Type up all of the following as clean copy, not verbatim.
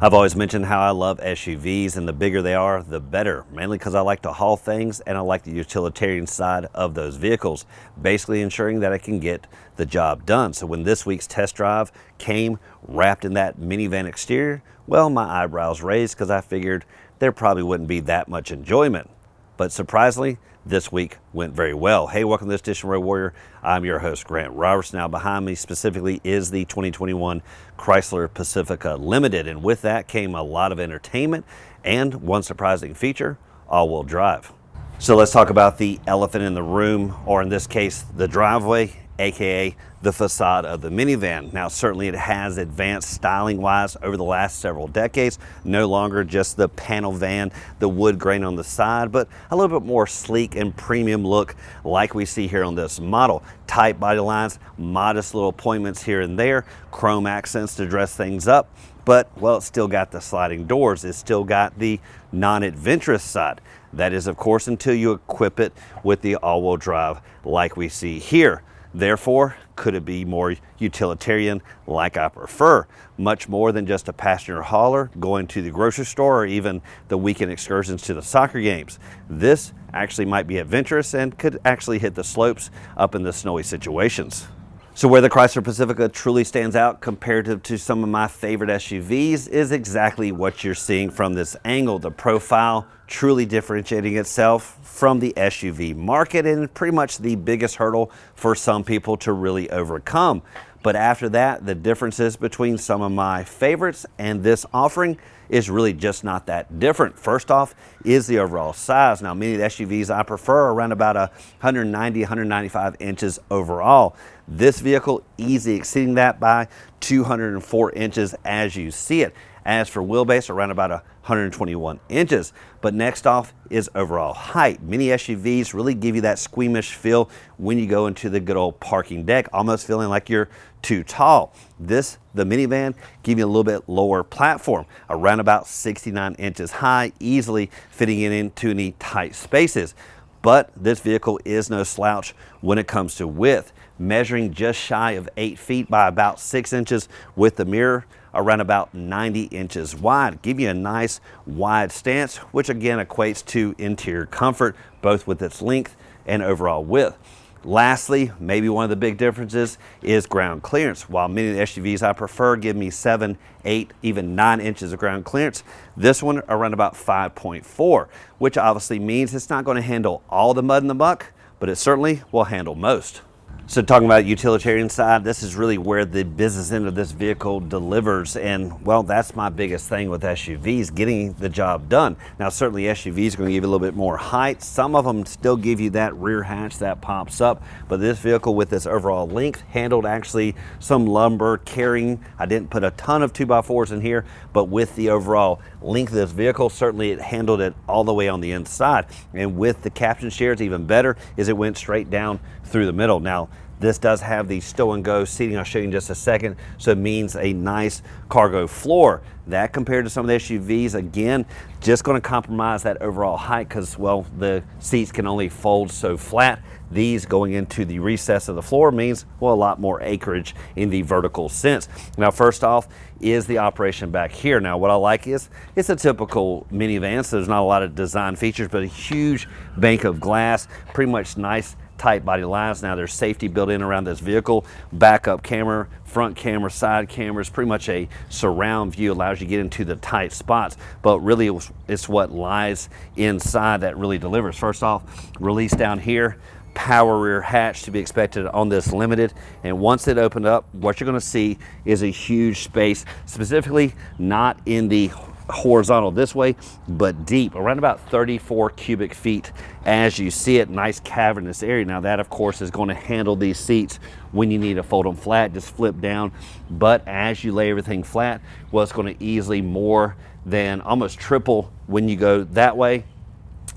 I've always mentioned how I love SUVs, and the bigger they are, the better, mainly because I like to haul things and I like the utilitarian side of those vehicles, basically ensuring that I can get the job done. So when this week's test drive came wrapped in that minivan exterior, well, my eyebrows raised because I figured there probably wouldn't be that much enjoyment. But surprisingly, this week went very well. Hey, welcome to this edition of Road Warrior. I'm your host, Grant Roberson. Now behind me specifically is the 2021 Chrysler Pacifica Limited. And with that came a lot of entertainment and one surprising feature, all-wheel drive. So let's talk about the elephant in the room, or in this case, the driveway, aka the facade of the minivan. Now certainly it has advanced styling wise over the last several decades, no longer just the panel van, the wood grain on the side, but a little bit more sleek and premium look like we see here on this model. Tight body lines, modest little appointments here and there, chrome accents to dress things up, but well, it's still got the sliding doors, it's still got the non-adventurous side. That is of course until you equip it with the all-wheel drive like we see here. Therefore, could it be more utilitarian like I prefer? Much more than just a passenger hauler going to the grocery store or even the weekend excursions to the soccer games. This actually might be adventurous and could actually hit the slopes up in the snowy situations. So where the Chrysler Pacifica truly stands out comparative to some of my favorite SUVs is exactly what you're seeing from this angle. The profile truly differentiating itself from the SUV market, and pretty much the biggest hurdle for some people to really overcome. But after that, the differences between some of my favorites and this offering is really just not that different. First off is the overall size. Now many of the SUVs I prefer are around about 190, 195 inches overall. This vehicle easily exceeding that by 204 inches as you see it. As for wheelbase, around about 121 inches. But next off is overall height. Many SUVs really give you that squeamish feel when you go into the good old parking deck, almost feeling like you're too tall. The minivan, give you a little bit lower platform, around about 69 inches high, easily fitting it into any tight spaces. But this vehicle is no slouch when it comes to width, measuring just shy of 8 feet by about 6 inches with the mirror around about 90 inches wide. Give you a nice wide stance, which again equates to interior comfort, both with its length and overall width. Lastly, maybe one of the big differences is ground clearance. While many of the SUVs I prefer give me 7, 8, even 9 inches of ground clearance, this one around about 5.4, which obviously means it's not going to handle all the mud and the muck, but it certainly will handle most. So talking about utilitarian side, this is really where the business end of this vehicle delivers. And well, that's my biggest thing with SUVs, getting the job done. Now, certainly SUVs are going to give you a little bit more height. Some of them still give you that rear hatch that pops up. But this vehicle with this overall length handled actually some lumber carrying. I didn't put a ton of 2x4s in here, but with the overall length of this vehicle, certainly it handled it all the way on the inside. And with the captain chairs, even better is it went straight down through the middle. Now, this does have the stow and go seating I'll show you in just a second, so it means a nice cargo floor. That compared to some of the SUVs, again, just going to compromise that overall height because, well, the seats can only fold so flat. These going into the recess of the floor means, well, a lot more acreage in the vertical sense. Now, first off is the operation back here. Now, what I like is it's a typical minivan, so there's not a lot of design features, but a huge bank of glass, pretty much nice tight body lines. Now there's safety built in around this vehicle, backup camera, front camera, side cameras, pretty much a surround view, allows you to get into the tight spots, but really it's what lies inside that really delivers. First off, release down here, power rear hatch to be expected on this Limited, and once it opened up, what you're going to see is a huge space, specifically not in the horizontal this way, but deep, around about 34 cubic feet as you see it. Nice cavernous area. Now that of course is going to handle these seats when you need to fold them flat, just flip down. But as you lay everything flat, well, it's going to easily more than almost triple when you go that way,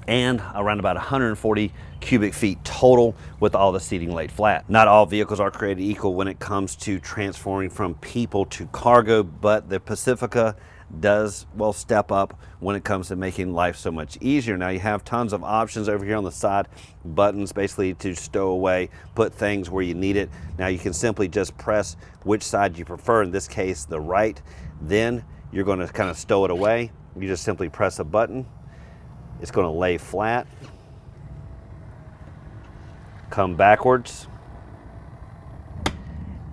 and around about 140 cubic feet total with all the seating laid flat. Not all vehicles are created equal when it comes to transforming from people to cargo, but the Pacifica does, well, step up when it comes to making life so much easier. Now you have tons of options over here on the side, buttons basically to stow away, put things where you need it. Now you can simply just press which side you prefer, in this case the right, then you're going to kind of stow it away. You just simply press a button. It's going to lay flat, come backwards,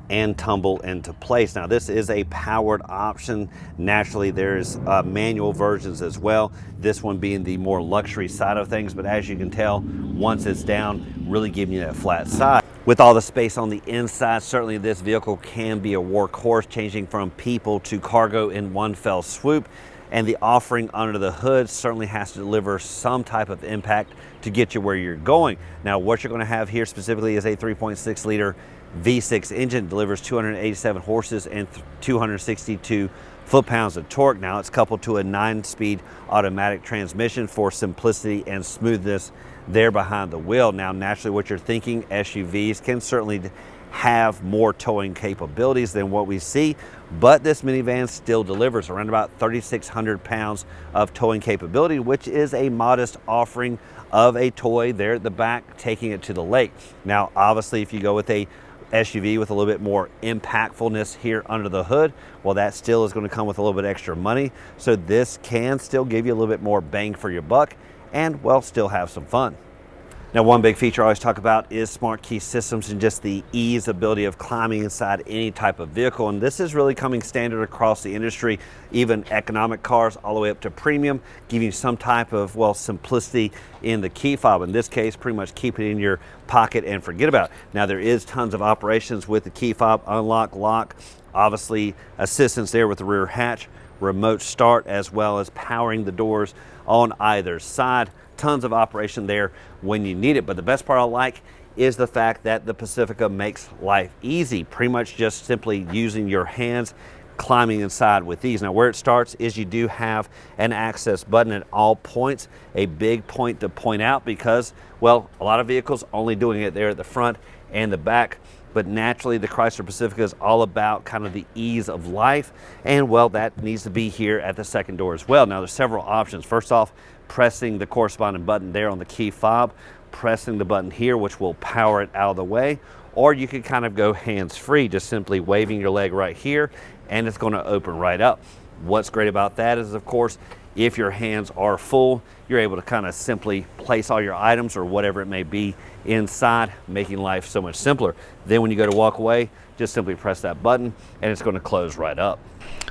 and tumble into place. Now this is a powered option. Naturally there's manual versions as well, this one being the more luxury side of things, but as you can tell, once it's down, really giving you that flat side. With all the space on the inside, certainly this vehicle can be a workhorse, changing from people to cargo in one fell swoop. And the offering under the hood certainly has to deliver some type of impact to get you where you're going. Now what you're going to have here specifically is a 3.6 liter V6 engine, delivers 287 horses and 262 foot-pounds of torque. Now it's coupled to a 9-speed automatic transmission for simplicity and smoothness there behind the wheel. Now naturally what you're thinking, SUVs can certainly have more towing capabilities than what we see, but this minivan still delivers around about 3,600 pounds of towing capability, which is a modest offering of a toy there at the back, taking it to the lake. Now obviously if you go with a SUV with a little bit more impactfulness here under the hood, well, that still is going to come with a little bit extra money, so this can still give you a little bit more bang for your buck and, well, still have some fun. Now one big feature I always talk about is smart key systems and just the ease ability of climbing inside any type of vehicle, and this is really coming standard across the industry, even economic cars all the way up to premium, giving you some type of, well, simplicity in the key fob. In this case, pretty much keep it in your pocket and forget about it. Now there is tons of operations with the key fob: unlock, lock, obviously assistance there with the rear hatch, remote start, as well as powering the doors on either side. Tons of operation there when you need it. But the best part I like is the fact that the Pacifica makes life easy, pretty much just simply using your hands, climbing inside with ease. Now where it starts is you do have an access button at all points, a big point to point out because, well, a lot of vehicles only doing it there at the front and the back, but naturally the Chrysler Pacifica is all about kind of the ease of life, and well, that needs to be here at the second door as well. Now there's several options. First off, pressing the corresponding button there on the key fob, pressing the button here which will power it out of the way, or you could kind of go hands-free, just simply waving your leg right here and it's going to open right up. What's great about that is, of course, if your hands are full, you're able to kind of simply place all your items or whatever it may be inside, making life so much simpler. Then when you go to walk away, just simply press that button and it's going to close right up.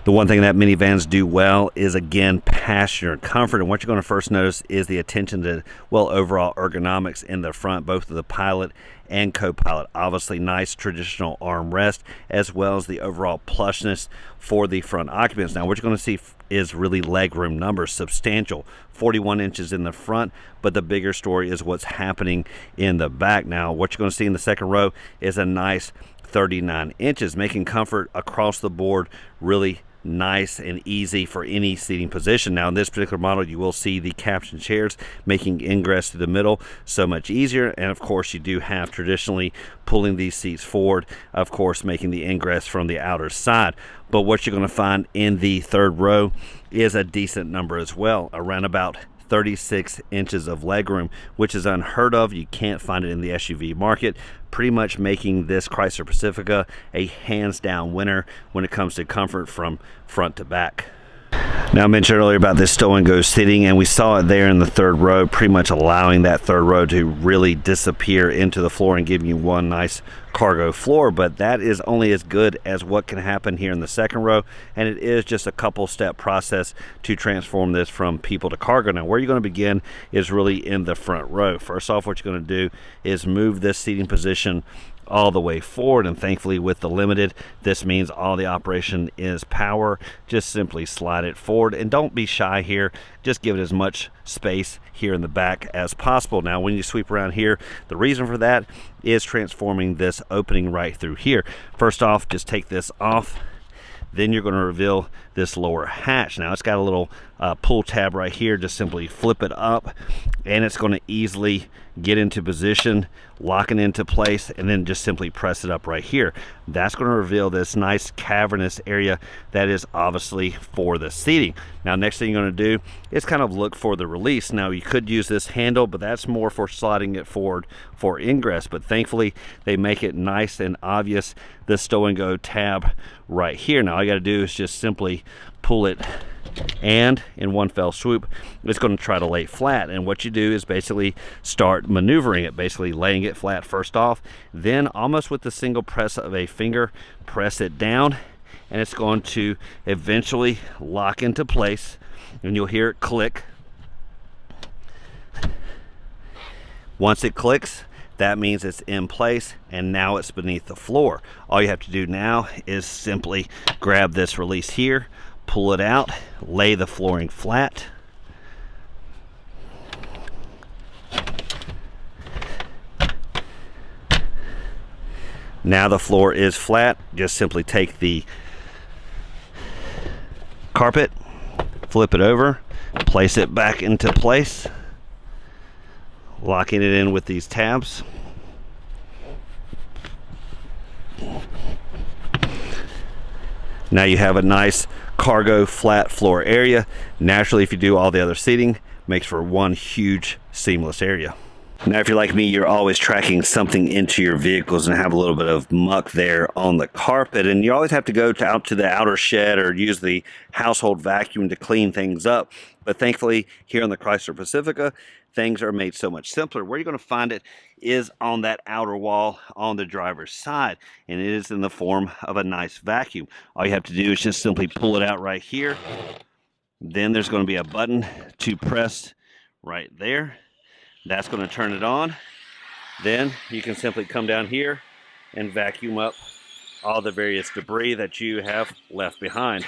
The one thing that minivans do well is, again, passenger comfort, and what you're going to first notice is the attention to, well, overall ergonomics in the front, both of the pilot and co-pilot. Obviously nice traditional armrest, as well as the overall plushness for the front occupants. Now what you're going to see is really legroom numbers, substantial, 41 inches in the front, but the bigger story is what's happening in the back. Now what you're going to see in the second row is a nice 39 inches, making comfort across the board really nice and easy for any seating position. Now in this particular model, you will see the caption chairs, making ingress through the middle so much easier, and of course you do have traditionally pulling these seats forward, of course making the ingress from the outer side. But what you're going to find in the third row is a decent number as well, around about 36 inches of legroom, which is unheard of. You can't find it in the SUV market, pretty much making this Chrysler Pacifica a hands down winner when it comes to comfort from front to back. Now I mentioned earlier about this stow and go seating, and we saw it there in the third row, pretty much allowing that third row to really disappear into the floor and giving you one nice cargo floor. But that is only as good as what can happen here in the second row, and it is just a couple step process to transform this from people to cargo. Now where you're going to begin is really in the front row. First off, what you're going to do is move this seating position all the way forward, and thankfully with the Limited, this means all the operation is power. Just simply slide it forward, and don't be shy here, just give it as much space here in the back as possible. Now when you sweep around here, the reason for that is transforming this opening right through here. First off, just take this off, then you're going to reveal this lower hatch. Now it's got a little pull tab right here. Just simply flip it up and it's going to easily get into position, lock it into place, and then just simply press it up right here. That's going to reveal this nice cavernous area that is obviously for the seating. Now next thing you're going to do is kind of look for the release. Now you could use this handle, but that's more for sliding it forward for ingress, but thankfully they make it nice and obvious, the stow and go tab right here. Now all you got to do is just simply pull it, and in one fell swoop it's going to try to lay flat. And what you do is basically start maneuvering it, basically laying it flat first off, then almost with the single press of a finger, press it down, and it's going to eventually lock into place, and you'll hear it click. Once it clicks, that means it's in place, and now it's beneath the floor. All you have to do now is simply grab this release here, pull it out, lay the flooring flat. Now the floor is flat. Just simply take the carpet, flip it over, place it back into place, locking it in with these tabs. Now you have a nice cargo flat floor area. Naturally, if you do all the other seating, makes for one huge seamless area. Now, if you're like me, you're always tracking something into your vehicles and have a little bit of muck there on the carpet, and you always have to go out to the outer shed or use the household vacuum to clean things up. But thankfully, here on the Chrysler Pacifica, things are made so much simpler. Where you're going to find it is on that outer wall on the driver's side, and it is in the form of a nice vacuum. All you have to do is just simply pull it out right here. Then there's going to be a button to press right there. That's going to turn it on. Then you can simply come down here and vacuum up all the various debris that you have left behind.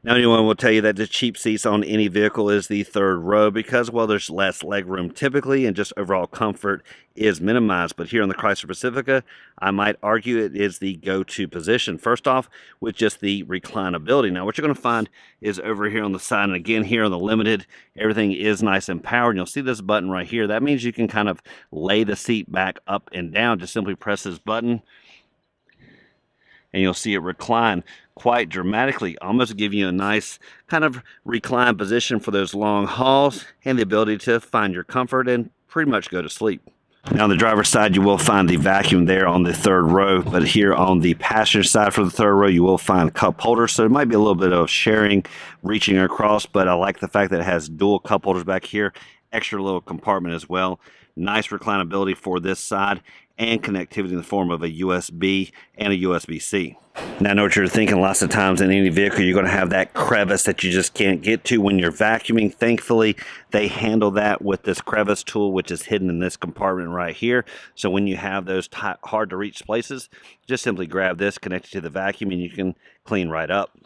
Now, anyone will tell you that the cheap seats on any vehicle is the third row because, well, there's less leg room typically, and just overall comfort is minimized. But here on the Chrysler Pacifica, I might argue it is the go-to position. First off, with just the reclinability. Now, what you're going to find is over here on the side, and again, here on the Limited, everything is nice and powered. And you'll see this button right here. That means you can kind of lay the seat back up and down. Just simply press this button, and you'll see it recline quite dramatically, almost give you a nice kind of reclined position for those long hauls and the ability to find your comfort and pretty much go to sleep. Now on the driver's side, you will find the vacuum there on the third row, but here on the passenger side for the third row, you will find cup holders. So it might be a little bit of sharing, reaching across, but I like the fact that it has dual cup holders back here, extra little compartment as well. Nice reclinability for this side and connectivity in the form of a USB and a USB-C. Now, I know what you're thinking. Lots of times in any vehicle, you're going to have that crevice that you just can't get to when you're vacuuming. Thankfully, they handle that with this crevice tool, which is hidden in this compartment right here. So when you have those hard to reach places, just simply grab this, connect it to the vacuum, and you can clean right up.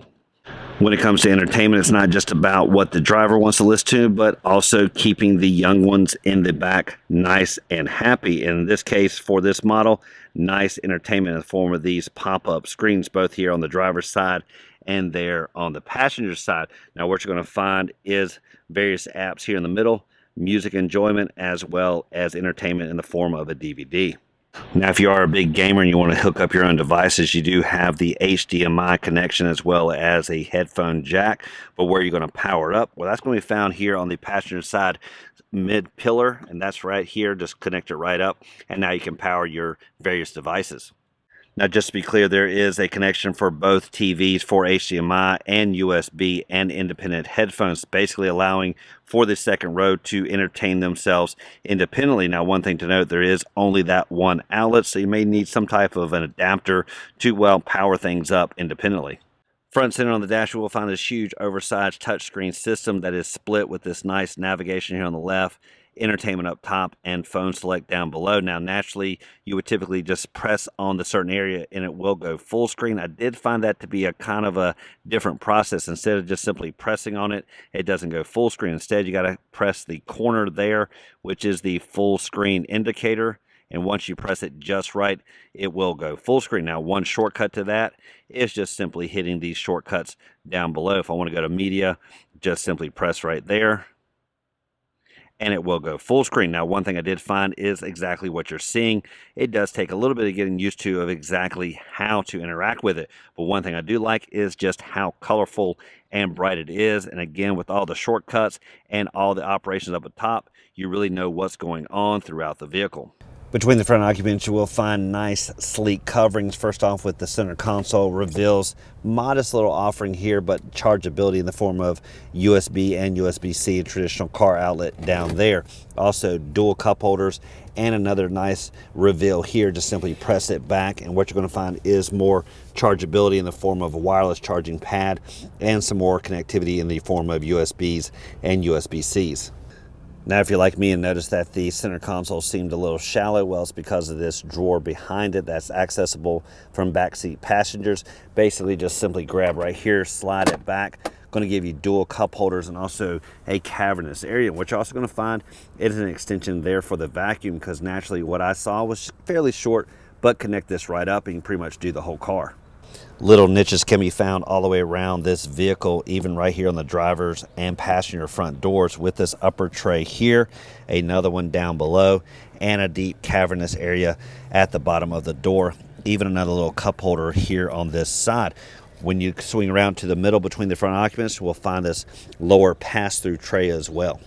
When it comes to entertainment, it's not just about what the driver wants to listen to, but also keeping the young ones in the back nice and happy. In this case, for this model, nice entertainment in the form of these pop-up screens, both here on the driver's side and there on the passenger side. Now, what you're going to find is various apps here in the middle, music enjoyment, as well as entertainment in the form of a DVD. Now, if you are a big gamer and you want to hook up your own devices, you do have the HDMI connection as well as a headphone jack. But where you're going to power it up, well, that's going to be found here on the passenger side mid pillar, and that's right here. Just connect it right up, and now you can power your various devices. Now, just to be clear, there is a connection for both TVs for HDMI and USB and independent headphones, basically allowing for the second row to entertain themselves independently. Now, one thing to note, there is only that one outlet, so you may need some type of an adapter to, well, power things up independently. Front and center on the dash, we will find this huge oversized touchscreen system that is split with this nice navigation here on the left entertainment up top, and phone select down below. Now, naturally, you would typically just press on the certain area and it will go full screen. I did find that to be a kind of a different process. Instead of just simply pressing on it, it doesn't go full screen. Instead, you got to press the corner there, which is the full screen indicator. And once you press it just right, it will go full screen. Now, one shortcut to that is just simply hitting these shortcuts down below. If I want to go to media, just simply press right there, and it will go full screen. Now, one thing I did find is exactly what you're seeing. It does take a little bit of getting used to of exactly how to interact with it. But one thing I do like is just how colorful and bright it is. And again, with all the shortcuts and all the operations up at top, you really know what's going on throughout the vehicle. Between the front occupants, you will find nice, sleek coverings. First off, with the center console, reveals modest little offering here, but chargeability in the form of USB and USB-C, a traditional car outlet down there. Also, dual cup holders and another nice reveal here. Just simply press it back, and what you're going to find is more chargeability in the form of a wireless charging pad and some more connectivity in the form of USBs and USB-Cs. Now, if you're like me and notice that the center console seemed a little shallow, well, it's because of this drawer behind it that's accessible from backseat passengers. Basically, just simply grab right here, slide it back. Going to give you dual cup holders and also a cavernous area. What you're also going to find is an extension there for the vacuum, because naturally what I saw was fairly short, but connect this right up and you can pretty much do the whole car. Little niches can be found all the way around this vehicle, even right here on the driver's and passenger front doors, with this upper tray here, another one down below, and a deep cavernous area at the bottom of the door. Even another little cup holder here on this side. When you swing around to the middle between the front occupants, we'll find this lower pass-through tray as well.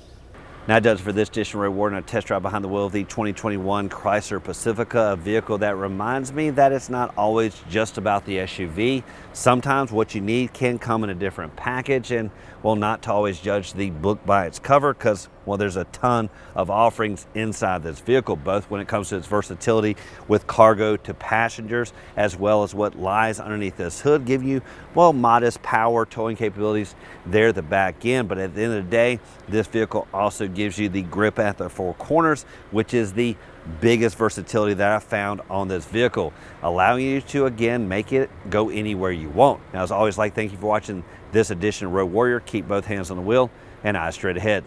Now, that does it for this edition reward and a test drive behind the wheel of the 2021 Chrysler Pacifica, a vehicle that reminds me that it's not always just about the SUV. Sometimes what you need can come in a different package, and well, not to always judge the book by its cover, because well, there's a ton of offerings inside this vehicle, both when it comes to its versatility with cargo to passengers, as well as what lies underneath this hood, give you, well, modest power towing capabilities there at the back end. But at the end of the day, this vehicle also gives you the grip at the four corners, which is the biggest versatility that I found on this vehicle, allowing you to, again, make it go anywhere you want. Now, as always, thank you for watching this edition of Road Warrior. Keep both hands on the wheel and eyes straight ahead.